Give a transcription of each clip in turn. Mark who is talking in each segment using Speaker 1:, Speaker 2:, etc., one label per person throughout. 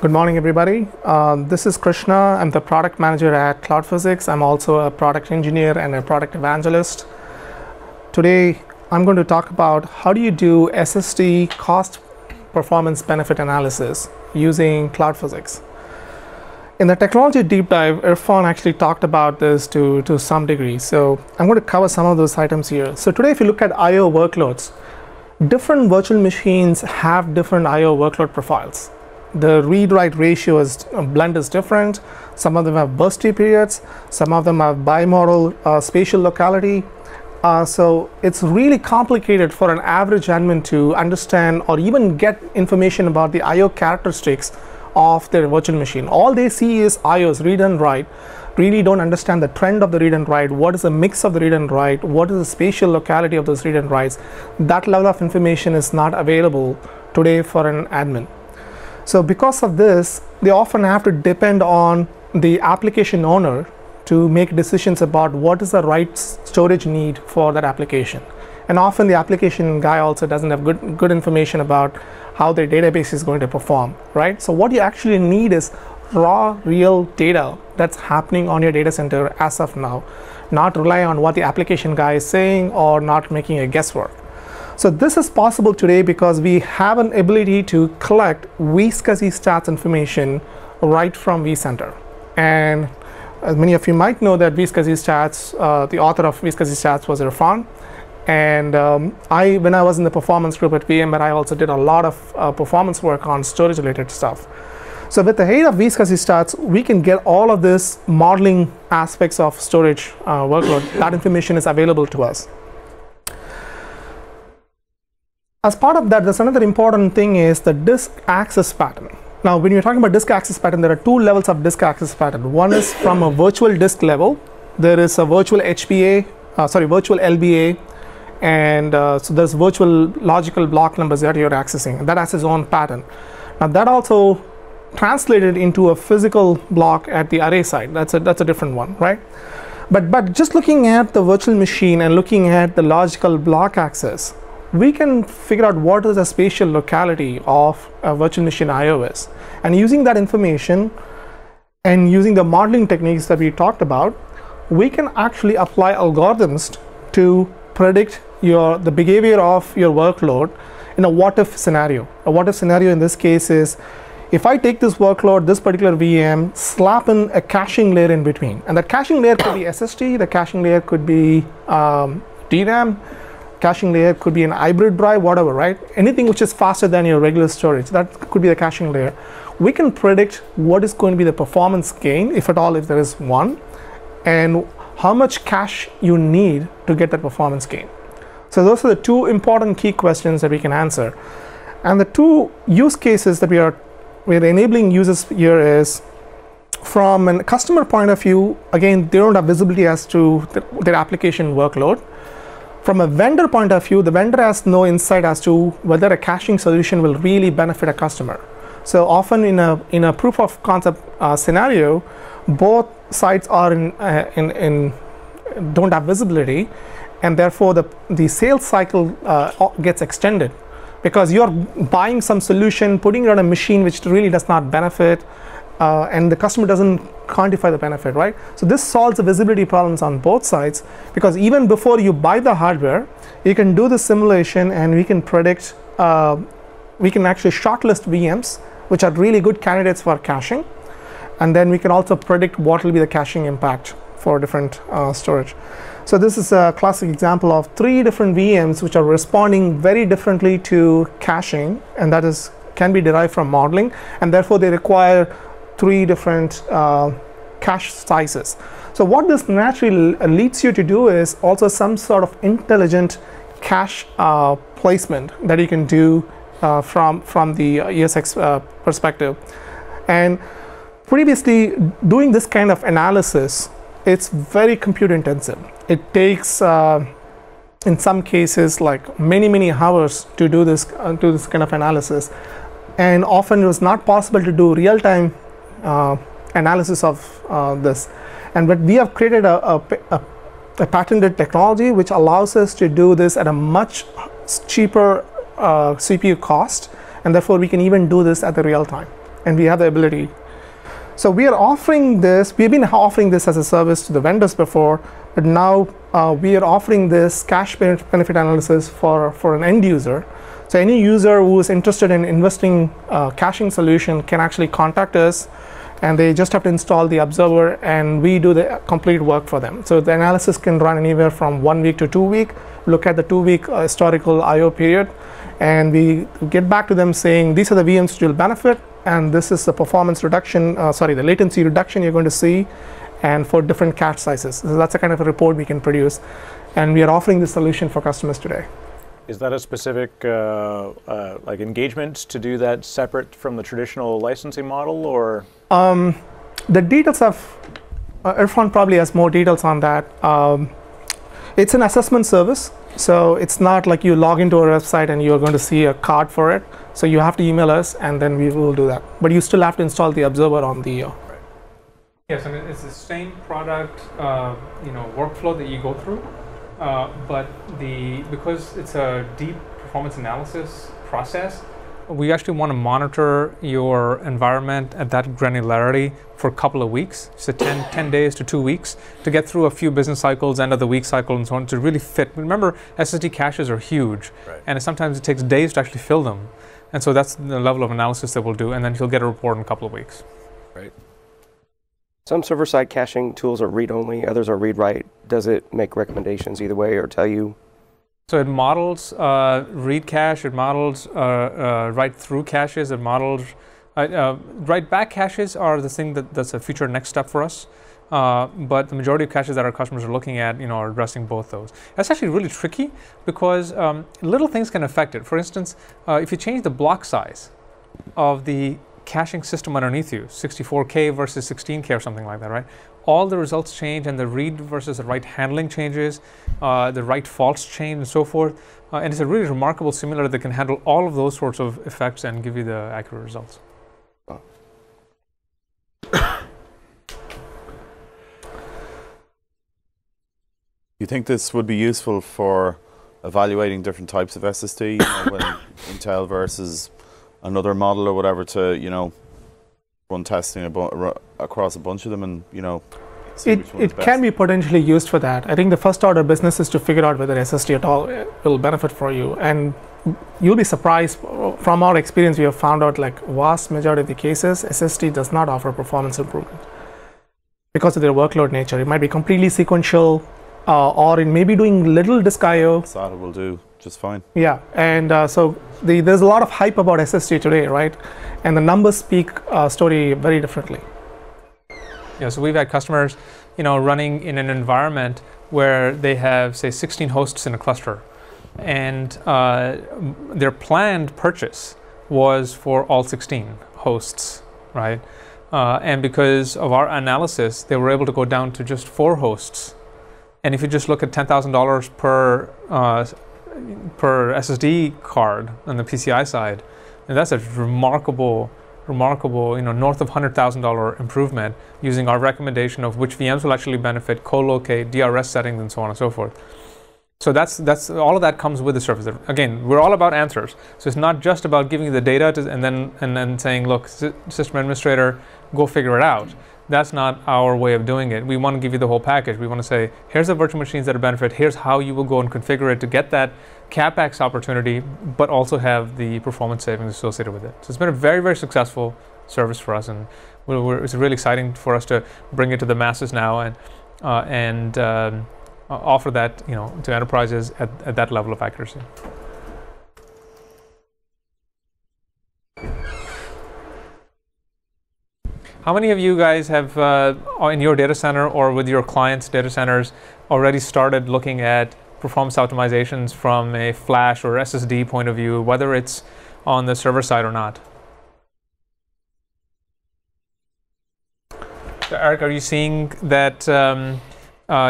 Speaker 1: Good morning, everybody. This is Krishna. I'm the product manager at CloudPhysics. I'm also a product engineer and a product evangelist. Today, I'm going to talk about how do you do SSD cost performance benefit analysis using CloudPhysics. In the technology deep dive, Irfan actually talked about this to some degree. So I'm going to cover some of those items here. So today, if you look at I/O workloads, different virtual machines have different I/O workload profiles. The read-write ratio blend is different. Some of them have bursty periods. Some of them have bimodal spatial locality. So it's really complicated for an average admin to understand or even get information about the I/O characteristics of their virtual machine. All they see is I/Os, read and write. Really don't understand the trend of the read and write. What is the mix of the read and write? What is the spatial locality of those read and writes? That level of information is not available today for an admin. So because of this, they often have to depend on the application owner to make decisions about what is the right storage need for that application. And often the application guy also doesn't have good information about how their database is going to perform, right? So what you actually need is raw, real data that's happening on your data center as of now, not rely on what the application guy is saying or not making a guesswork. So this is possible today because we have an ability to collect vSCSI stats information right from vCenter. And as many of you might know that vSCSI stats, the author of vSCSI stats was Irfan. And when I was in the performance group at VMware, I also did a lot of performance work on storage related stuff. So with the aid of vSCSI stats, we can get all of this modeling aspects of storage workload. That information is available to us. As part of that, there's another important thing is the disk access pattern. Now, when you're talking about disk access pattern, there are two levels of disk access pattern. One is from a virtual disk level. There is a virtual virtual LBA, and so there's virtual logical block numbers that you're accessing, and that has its own pattern. Now, that also translated into a physical block at the array side. That's a different one, right? But just looking at the virtual machine and looking at the logical block access, we can figure out what is the spatial locality of a virtual machine I/O is. And using that information and using the modeling techniques that we talked about, we can actually apply algorithms to predict the behavior of your workload in a what-if scenario. A what-if scenario in this case is, if I take this workload, this particular VM, slap in a caching layer in between. And that caching layer could be SSD, the caching layer could be DRAM, caching layer could be an hybrid drive, whatever, right? Anything which is faster than your regular storage, that could be the caching layer. We can predict what is going to be the performance gain, if at all, if there is one, and how much cache you need to get that performance gain. So those are the two important key questions that we can answer. And the two use cases that we're enabling users here is, from a customer point of view, again, they don't have visibility as to their application workload. From a vendor point of view, the vendor has no insight as to whether a caching solution will really benefit a customer. So often in a proof of concept scenario, both sides are don't have visibility, and therefore the sales cycle gets extended because you're buying some solution, putting it on a machine which really does not benefit, and the customer doesn't quantify the benefit, right? So this solves the visibility problems on both sides, because even before you buy the hardware, you can do the simulation and we can predict, we can actually shortlist VMs which are really good candidates for caching, and then we can also predict what will be the caching impact for different storage. So this is a classic example of 3 different VMs which are responding very differently to caching, and that can be derived from modeling, and therefore they require 3 different cache sizes. So what this naturally leads you to do is also some sort of intelligent cache placement that you can do from the ESX perspective. And previously, doing this kind of analysis, it's very compute intensive. It takes in some cases like many hours to do this kind of analysis, and often it was not possible to do real-time analysis of this. But we have created a patented technology which allows us to do this at a much cheaper CPU cost, and therefore we can even do this at the real time. and we have the ability. So we are offering this, we've been offering this as a service to the vendors before, but now we are offering this cache benefit analysis for an end user. So any user who is interested in investing caching solution can actually contact us, and they just have to install the observer, and we do the complete work for them. So the analysis can run anywhere from 1 week to 2 week. Look at the 2-week historical I/O period, and we get back to them saying these are the VMs which will benefit, and this is the performance reduction, the latency reduction you're going to see, and for different cache sizes. So that's the kind of a report we can produce, and we are offering this solution for customers today.
Speaker 2: Is that a specific like engagement to do that separate from the traditional licensing model, or?
Speaker 1: The details of Irfan probably has more details on that. It's an assessment service, so it's not like you log into our website and you're going to see a card for it. So you have to email us, and then we will do that. But you still have to install the observer on the.
Speaker 3: Yes, I mean it's the same product, workflow that you go through, but because it's a deep performance analysis process, we actually want to monitor your environment at that granularity for a couple of weeks, so 10 days to 2 weeks, to get through a few business cycles, end of the week cycle, and so on, to really fit. Remember, SSD caches are huge, right, and sometimes it takes days to actually fill them. And so that's the level of analysis that we'll do, and then you'll get a report in a couple of weeks.
Speaker 2: Right.
Speaker 4: Some server-side caching tools are read-only, others are read-write. Does it make recommendations either way or tell you?
Speaker 3: So it models read cache, it models write-through caches, it models write-back caches are the thing that's a future next step for us. But the majority of caches that our customers are looking at, are addressing both those. That's actually really tricky because little things can affect it. For instance, if you change the block size of the caching system underneath you, 64K versus 16K or something like that, right? All the results change, and the read versus the write handling changes, the write faults change, and so forth. And it's a really remarkable simulator that can handle all of those sorts of effects and give you the accurate results.
Speaker 5: You think this would be useful for evaluating different types of SSD, when Intel versus another model or whatever, to run testing across a bunch of them, and
Speaker 1: it can be potentially used for that. I think the first order business is to figure out whether SSD at all will benefit for you, and you'll be surprised. From our experience, we have found out like vast majority of the cases SSD does not offer performance improvement because of their workload nature. It might be completely sequential, or it may be doing little disk I/O.
Speaker 5: SATA will do just fine.
Speaker 1: Yeah, and so there's a lot of hype about SSD today, right? And the numbers speak story very differently.
Speaker 3: Yeah, so we've had customers, running in an environment where they have, say, 16 hosts in a cluster, and their planned purchase was for all 16 hosts, right? And because of our analysis, they were able to go down to just 4 hosts. And if you just look at $10,000 per SSD card on the PCI side, and that's a remarkable, north of $100,000 improvement using our recommendation of which VMs will actually benefit, co-locate, DRS settings, and so on and so forth. So that's all of that comes with the service. Again, we're all about answers. So it's not just about giving you the data and then saying, look, system administrator, go figure it out. That's not our way of doing it. We want to give you the whole package. We want to say, here's the virtual machines that are benefit. Here's how you will go and configure it to get that CapEx opportunity, but also have the performance savings associated with it. So it's been a very, very successful service for us, and it's really exciting for us to bring it to the masses now and offer that to enterprises at that level of accuracy. How many of you guys have, in your data center or with your clients' data centers, already started looking at performance optimizations from a flash or SSD point of view, whether it's on the server side or not? So Eric, are you seeing that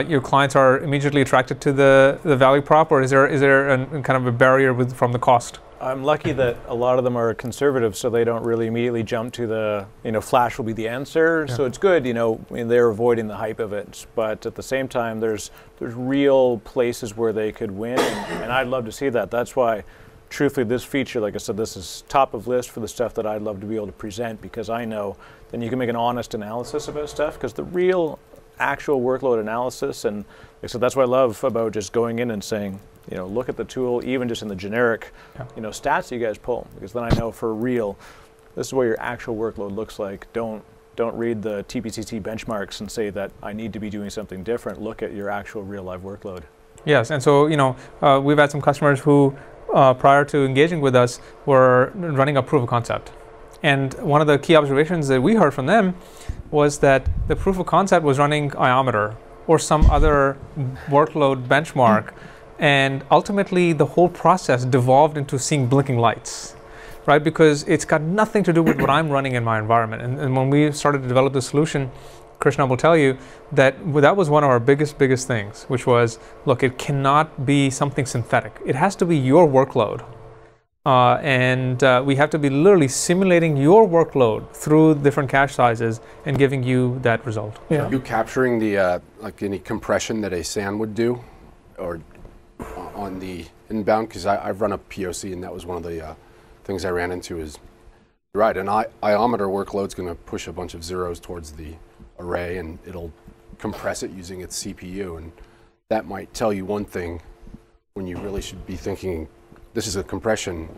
Speaker 3: your clients are immediately attracted to the value prop, or is there a kind of a barrier from the cost?
Speaker 2: I'm lucky that a lot of them are conservative, so they don't really immediately jump to the, flash will be the answer. Yeah. So it's good, they're avoiding the hype of it. But at the same time, there's real places where they could win, and I'd love to see that. That's why truthfully, this feature, like I said, this is top of list for the stuff that I'd love to be able to present, because I know then you can make an honest analysis about stuff, because the real actual workload analysis, and like I said, that's what I love about just going in and saying, you know, look at the tool, even just in the generic, you know, stats that you guys pull, because then I know for real, this is what your actual workload looks like. Don't read the TPCC benchmarks and say that I need to be doing something different. Look at your actual real live workload. Yes,
Speaker 3: and so, you know, we've had some customers who, prior to engaging with us, were running a proof of concept. And one of the key observations that we heard from them was that the proof of concept was running iometer or some other workload benchmark, and ultimately the whole process devolved into seeing blinking lights, right? Because it's got nothing to do with what I'm running in my environment. And when we started to develop the solution, Krishna will tell you that that was one of our biggest things, which was, look, it cannot be something synthetic. It has to be your workload. We have to be literally simulating your workload through different cache sizes and giving you that result.
Speaker 6: Yeah. Are you capturing the like any compression that a SAN would do, or on the inbound? Because I've run a POC, and that was one of the things I ran into. Is right, an iometer workload's going to push a bunch of zeros towards the array, and it'll compress it using its CPU, and that might tell you one thing when you really should be thinking this is a compression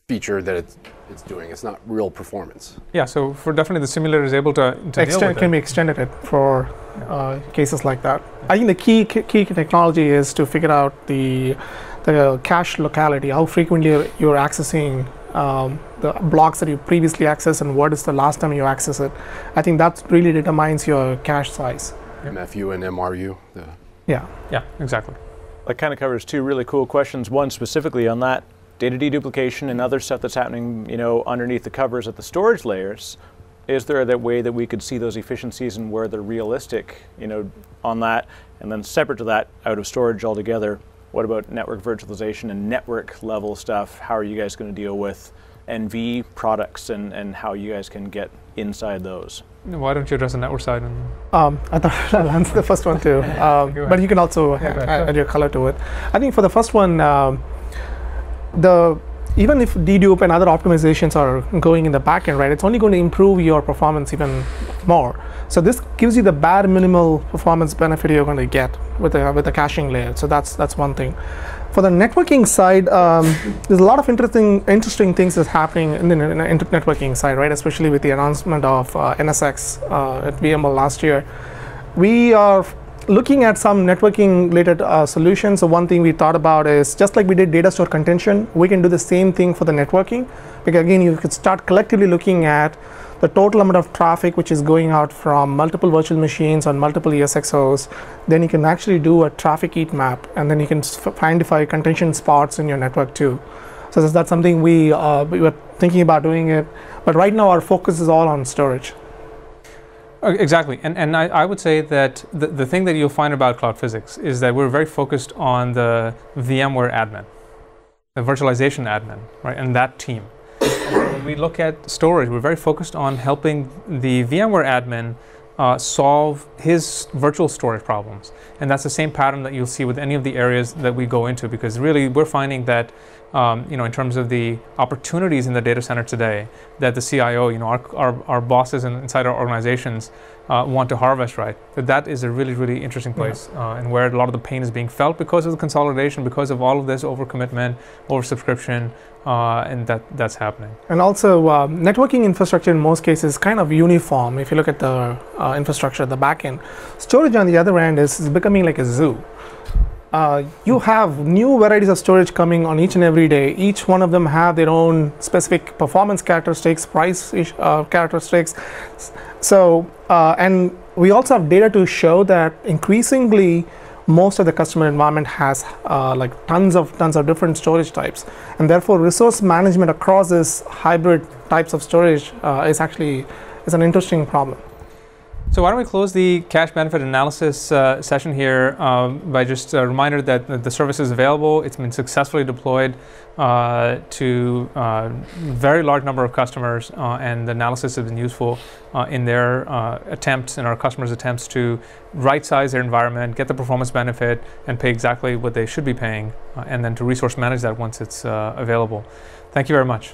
Speaker 6: feature that it's doing. It's not real performance.
Speaker 3: Yeah, so for definitely the simulator is able to deal with
Speaker 1: can be extended it for cases like that. I think the key technology is to figure out the cache locality, how frequently you're accessing the blocks that you previously accessed and what is the last time you access it. I think that really determines your cache size.
Speaker 6: MFU and MRU.
Speaker 3: Yeah, exactly.
Speaker 2: That kind of covers two really cool questions. One specifically on that data deduplication and other stuff that's happening, you know, underneath the covers at the storage layers. Is there a way that we could see those efficiencies and where they're realistic, you know, on that? And then separate to that, out of storage altogether, what about network virtualization and network level stuff? How are you guys going to deal with NV products and how you guys can get inside those?
Speaker 3: Why don't you address the network side?
Speaker 1: I thought I'll answer the first one too, but you can also add your color to it. I think for the first one, even if dedupe and other optimizations are going in the backend, right, it's only going to improve your performance even more. So this gives you the bare minimal performance benefit you're going to get with the caching layer. So that's one thing. For the networking side, there's a lot of interesting things that's happening in the networking side, right? Especially with the announcement of NSX at VML last year. We are looking at some networking related solutions. So one thing we thought about is, just like we did data store contention, we can do the same thing for the networking. Because again, you could start collectively looking at the total amount of traffic which is going out from multiple virtual machines on multiple ESXOs. Then you can actually do a traffic heat map, and then you can identify contention spots in your network too. So that's something we were thinking about doing it, but right now our focus is all on storage.
Speaker 3: Exactly, and I would say that the thing that you'll find about CloudPhysics is that we're very focused on the VMware admin, the virtualization admin, right, and that team. When we look at storage, we're very focused on helping the VMware admin solve his virtual storage problems. And that's the same pattern that you'll see with any of the areas that we go into, because really we're finding that you know, in terms of the opportunities in the data center today, that the CIO, you know, our bosses inside our organizations want to harvest, right? That is a really interesting place, and where a lot of the pain is being felt because of the consolidation, because of all of this overcommitment, oversubscription, and that's happening. And also, networking infrastructure in most cases is kind of uniform. If you look at the infrastructure, the backend, storage on the other end is becoming like a zoo. You have new varieties of storage coming on each and every day. Each one of them have their own specific performance characteristics, price characteristics. So, and we also have data to show that increasingly most of the customer environment has like tons of different storage types, and therefore resource management across this hybrid types of storage is an interesting problem. So why don't we close the cash benefit analysis session here by just a reminder that the service is available. It's been successfully deployed to a very large number of customers, and the analysis has been useful in their attempts and our customers' attempts to right-size their environment, get the performance benefit, and pay exactly what they should be paying, and then to resource manage that once it's available. Thank you very much.